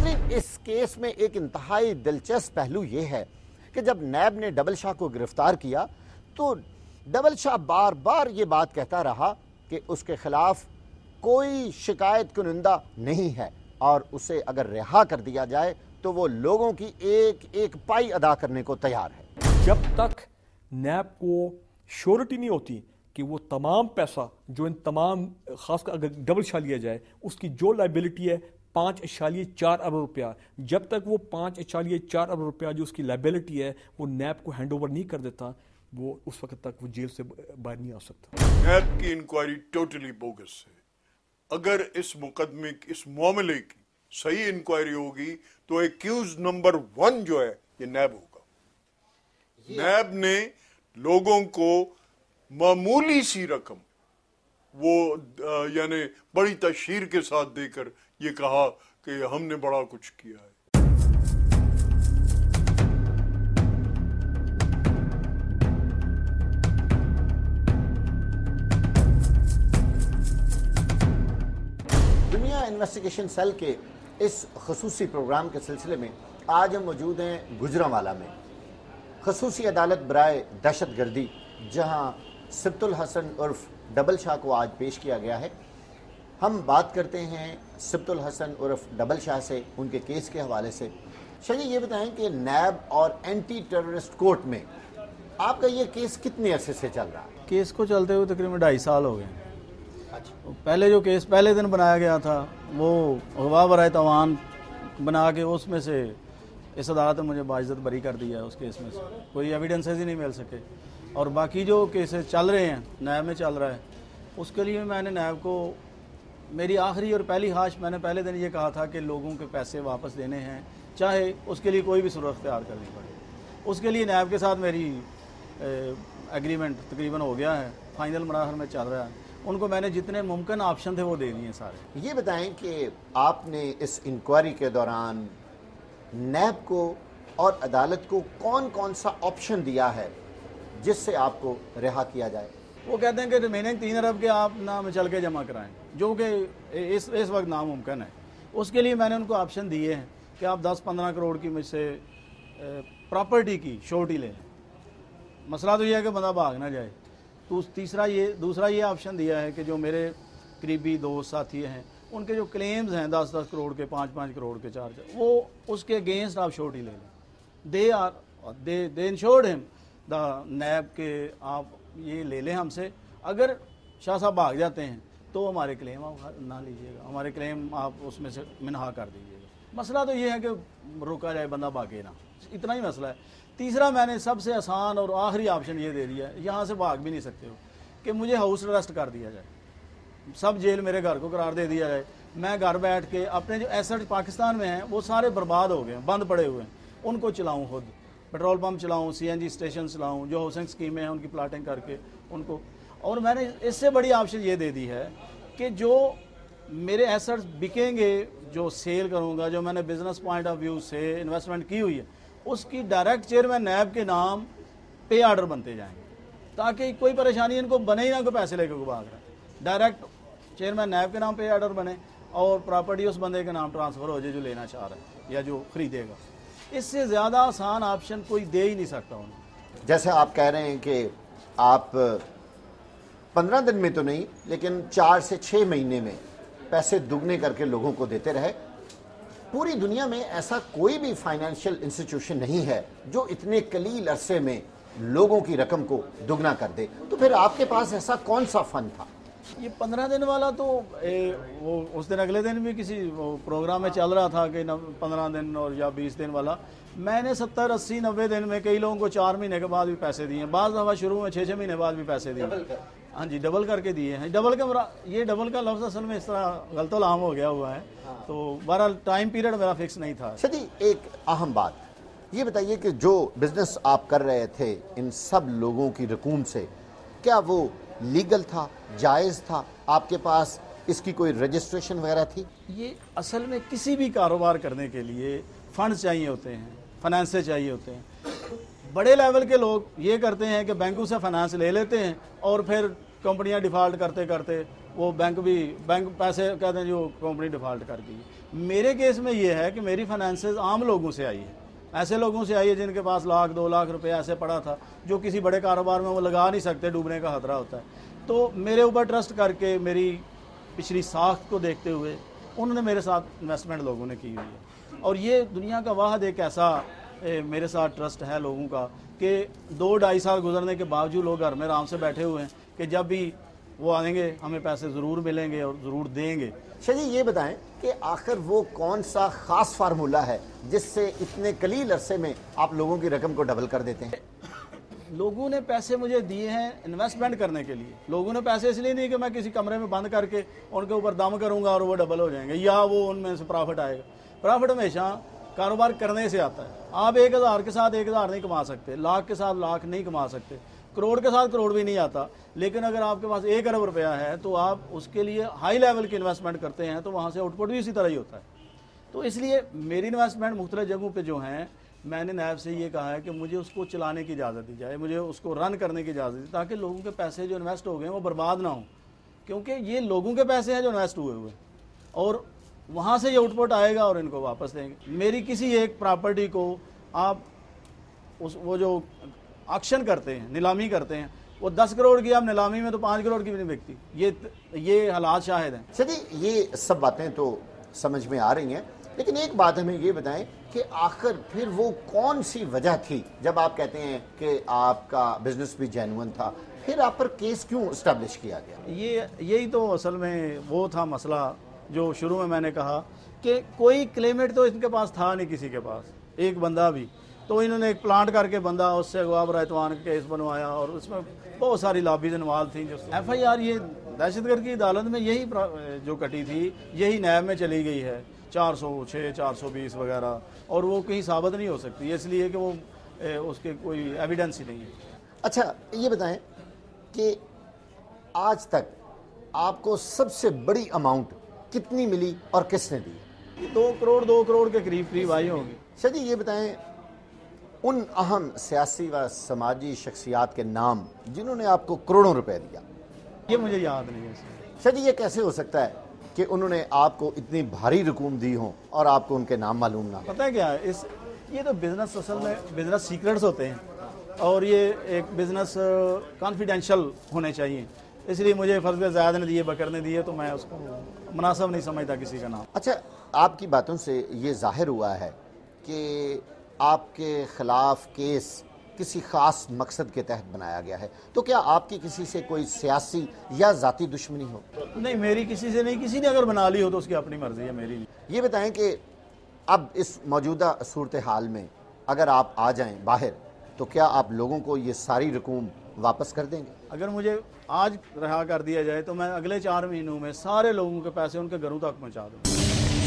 नाज़रीन, इस केस में एक इंतहाई दिलचस्प पहलू ये है कि जब नैब ने डबल शाह को गिरफ्तार किया तो डबल शाह बार बार ये बात कहता रहा कि उसके खिलाफ कोई शिकायत कुनिंदा नहीं है और उसे अगर रिहा कर दिया जाए तो वो लोगों की एक एक पाई अदा करने को तैयार है। जब तक नैब को श्योरिटी नहीं होती कि वो तमाम पैसा जो इन तमाम, खासकर अगर डबल शाह लिया जाए, उसकी जो लाइबिलिटी है 5.4 अरब रुपया, जब तक वो 5.4 अरब रुपया जो उसकी लाइबिलिटी है वो नैब को हैंड ओवर नहीं कर देता, वो उस वक्त तक वो जेल से बाहर नहीं आ सकता। नैब की इंक्वायरी टोटली बोगस है। अगर इस मुकदमे की, इस मामले की सही इंक्वायरी होगी तो एक्यूज नंबर 1 जो है ये नैब होगा। नैब ने लोगों को मामूली सी रकम वो यानी बड़ी तशहीर के साथ देकर ये कहा कि हमने बड़ा कुछ किया है। दुनिया इन्वेस्टिगेशन सेल के इस खसूसी प्रोग्राम के सिलसिले में आज हम मौजूद हैं गुजरांवाला में खसूसी अदालत बराए दहशत गर्दी, जहाँ सिब्तुल हसन उर्फ डबल शाह को आज पेश किया गया है। हम बात करते हैं सिब्तुल हसन उर्फ डबल शाह से, उनके केस के हवाले से। शाह जी, ये बताएं कि नैब और एंटी टेररिस्ट कोर्ट में आपका ये केस कितने अरसे से चल रहा है? केस को चलते हुए तकरीबन 2.5 साल हो गए। पहले जो केस पहले दिन बनाया गया था वो अगवा बराए तवान बना के उसमें से इस अदालत ने मुझे बाइज्जत बरी कर दिया है। उस केस में से कोई एविडेंसेस ही नहीं मिल सके और बाकी जो केसेस चल रहे हैं नैब में चल रहा है, उसके लिए मैंने नैब को मेरी आखिरी और पहली ख्वाहिश, मैंने पहले दिन ये कहा था कि लोगों के पैसे वापस देने हैं, चाहे उसके लिए कोई भी सूरत अख्तियार करनी पड़े। उसके लिए नैब के साथ मेरी एग्रीमेंट तकरीबन हो गया है, फाइनल मराहल में चल रहा है। उनको मैंने जितने मुमकिन ऑप्शन थे वो दे दिए सारे। ये बताएं कि आपने इस इंक्वायरी के दौरान नैब को और अदालत को कौन कौन सा ऑप्शन दिया है जिससे आपको रिहा किया जाए? वो कहते हैं कि रिमेनिंग 3 अरब के आप नाम चल के जमा कराएं, जो कि इस वक्त नामुमकिन है। उसके लिए मैंने उनको ऑप्शन दिए हैं कि आप 10-15 करोड़ की मुझसे प्रॉपर्टी की श्योरिटी ले लें। मसला तो यह है कि बंदा भाग ना जाए। तो दूसरा ये ऑप्शन दिया है कि जो मेरे करीबी दोस्त साथी हैं उनके जो क्लेम्स हैं 10-10 करोड़ के, 5-5 करोड़ के, 4 वो उसके अगेंस्ट आप श्योरिटी ले लें। दे इंश्योर्ड हिम द नैब के आप ये ले लें हमसे। अगर शाह साहब भाग जाते हैं तो हमारे क्लेम आप ना लीजिएगा, हमारे क्लेम आप उसमें से मिनहा कर दीजिएगा। मसला तो ये है कि रोका जाए, बंदा भागे ना, इतना ही मसला है। तीसरा मैंने सबसे आसान और आखिरी ऑप्शन ये दे दिया है, यहाँ से भाग भी नहीं सकते हो, कि मुझे हाउस अरेस्ट कर दिया जाए, सब जेल मेरे घर को करार दे दिया जाए। मैं घर बैठ के अपने जो एसेट पाकिस्तान में हैं वो सारे बर्बाद हो गए, बंद पड़े हुए हैं, उनको चलाऊँ खुद, पेट्रोल पंप चलाऊँ, CNG स्टेशन चलाऊँ, जो हाउसिंग स्कीमें हैं उनकी प्लाटिंग करके उनको। और मैंने इससे बड़ी ऑप्शन ये दे दी है कि जो मेरे एसेट्स बिकेंगे, जो सेल करूँगा, जो मैंने बिजनेस पॉइंट ऑफ व्यू से इन्वेस्टमेंट की हुई है, उसकी डायरेक्ट चेयरमैन नैब के नाम पे आर्डर बनते जाएंगे, ताकि कोई परेशानी इनको बने ही ना कोई पैसे लेकर को भाग रहा है। डायरेक्ट चेयरमैन नैब के नाम पे आर्डर बने और प्रॉपर्टी उस बंदे के नाम ट्रांसफ़र हो जाए जो लेना चाह रहा है या जो खरीदेगा। इससे ज़्यादा आसान ऑप्शन कोई दे ही नहीं सकता उन्हें। जैसे आप कह रहे हैं कि आप 15 दिन में तो नहीं, लेकिन 4 से 6 महीने में पैसे दुगने करके लोगों को देते रहे। पूरी दुनिया में ऐसा कोई भी फाइनेंशियल इंस्टीट्यूशन नहीं है जो इतने कलील अरसे में लोगों की रकम को दुगना कर दे। तो फिर आपके पास ऐसा कौन सा फंड था? ये 15 दिन वाला तो वो उस दिन अगले दिन भी किसी प्रोग्राम में चल रहा था कि 15 दिन और या 20 दिन वाला। मैंने 70, 80, 90 दिन में कई लोगों को 4 महीने के बाद भी पैसे दिए, बाज़ दफ़ा शुरू में 6-6 महीने बाद भी पैसे दिए। हाँ जी, डबल करके दिए हैं। ये डबल का लफ्ज़ असल में इस तरह गलतो लाम हो गया हुआ है। तो बहरहाल टाइम पीरियड मेरा फिक्स नहीं था। सदी, एक अहम बात ये बताइए कि जो बिजनेस आप कर रहे थे इन सब लोगों की रकूम से, क्या वो लीगल था, जायज़ था? आपके पास इसकी कोई रजिस्ट्रेशन वगैरह थी? ये असल में किसी भी कारोबार करने के लिए फंड्स चाहिए होते हैं, फाइनेंस चाहिए होते हैं। बड़े लेवल के लोग ये करते हैं कि बैंकों से फाइनेंस ले लेते हैं और फिर कंपनियां डिफ़ॉल्ट करते करते वो बैंक पैसे कहते हैं जो कंपनी डिफ़ॉल्ट कर गई। मेरे केस में ये है कि मेरी फाइनेंसेस आम लोगों से आई है, ऐसे लोगों से आई है जिनके पास लाख 2 लाख रुपए ऐसे पड़ा था जो किसी बड़े कारोबार में वो लगा नहीं सकते, डूबने का खतरा होता है। तो मेरे ऊपर ट्रस्ट करके मेरी पिछली साख्त को देखते हुए उन्होंने मेरे साथ इन्वेस्टमेंट लोगों ने की हुई है। और ये दुनिया का वाहद एक ऐसा मेरे साथ ट्रस्ट है लोगों का कि 2-2.5 साल गुजरने के बावजूद लोग घर में आराम से बैठे हुए हैं कि जब भी वो आएंगे हमें पैसे ज़रूर मिलेंगे और ज़रूर देंगे। शाह जी ये बताएं कि आखिर वो कौन सा ख़ास फार्मूला है जिससे इतने कलील अरसे में आप लोगों की रकम को डबल कर देते हैं? लोगों ने पैसे मुझे दिए हैं इन्वेस्टमेंट करने के लिए। लोगों ने पैसे इसलिए नहीं कि मैं किसी कमरे में बंद करके उनके ऊपर दम करूंगा और वो डबल हो जाएंगे या वो उनमें से प्रॉफिट आएगा। प्रॉफिट हमेशा कारोबार करने से आता है। आप 1000 के साथ 1000 नहीं कमा सकते, लाख के साथ लाख नहीं कमा सकते, करोड़ के साथ करोड़ भी नहीं आता। लेकिन अगर आपके पास 1 अरब रुपया है तो आप उसके लिए हाई लेवल की इन्वेस्टमेंट करते हैं तो वहाँ से आउटपुट भी इसी तरह ही होता है। तो इसलिए मेरी इन्वेस्टमेंट मुख्तलिफ जगहों पे जो हैं, मैंने नायब से ये कहा है कि मुझे उसको चलाने की इजाज़त दी जाए, मुझे उसको रन करने की इजाज़त दी, ताकि लोगों के पैसे जो इन्वेस्ट हो गए वो बर्बाद ना हो, क्योंकि ये लोगों के पैसे हैं जो इन्वेस्ट हुए हुए और वहाँ से ये आउटपुट आएगा और इनको वापस देंगे। मेरी किसी एक प्रॉपर्टी को आप वो जो ऑक्शन करते हैं, नीलामी करते हैं, वो 10 करोड़ की आप नीलामी में तो 5 करोड़ की भी नहीं बिकती। ये हालात शाहिद हैं। चलिए ये सब बातें तो समझ में आ रही हैं, लेकिन एक बात हमें ये बताएं कि आखिर फिर वो कौन सी वजह थी जब आप कहते हैं कि आपका बिजनेस भी जेन्युइन था, फिर आप पर केस क्यों इस्टेब्लिश किया गया? यही तो असल में वो था मसला जो शुरू में मैंने कहा कि कोई क्लेमेट तो इनके पास था नहीं, किसी के पास एक बंदा भी। तो इन्होंने एक प्लांट करके बंदा उससे गवाब रायतवान का केस बनवाया और उसमें बहुत सारी लॉबीज इन्वॉल्व थी। जो FIR ये दहशतगर्द की अदालत में यही जो कटी थी यही नैब में चली गई है 406, 420 वगैरह, और वो कहीं साबित नहीं हो सकती, इसलिए कि वो उसके कोई एविडेंस ही नहीं है। अच्छा ये बताएं कि आज तक आपको सबसे बड़ी अमाउंट कितनी मिली और किसने दी? 2 करोड़ के करीब आई होगी। शाह जी ये बताएं उन अहम सियासी व समाजी शख्सियात के नाम जिन्होंने आपको करोड़ों रुपए दिया। ये मुझे याद नहीं है। शाह जी ये कैसे हो सकता है कि उन्होंने आपको इतनी भारी रकूम दी हो और आपको उनके नाम मालूम ना? पता है क्या है, ये तो बिजनेस असल में बिजनेस सीक्रेट्स होते हैं और ये एक बिजनेस कॉन्फिडेंशियल होने चाहिए, इसलिए मुझे फर्ज ज़्यादा ने दिए, बकर ने दिए, तो मैं उसको मुनासिब नहीं समझता किसी का नाम। अच्छा आपकी बातों से ये जाहिर हुआ है कि आपके खिलाफ केस किसी खास मकसद के तहत बनाया गया है, तो क्या आपकी किसी से कोई सियासी या ज़ाती दुश्मनी हो? नहीं, मेरी किसी से नहीं, किसी ने अगर बना ली हो तो उसकी अपनी मर्जी है, मेरी नहीं। ये बताएं कि अब इस मौजूदा सूरत हाल में अगर आप आ जाएं बाहर तो क्या आप लोगों को ये सारी रकूम वापस कर देंगे? अगर मुझे आज रहा कर दिया जाए तो मैं अगले 4 महीनों में सारे लोगों के पैसे उनके घरों तक पहुँचा दूँ।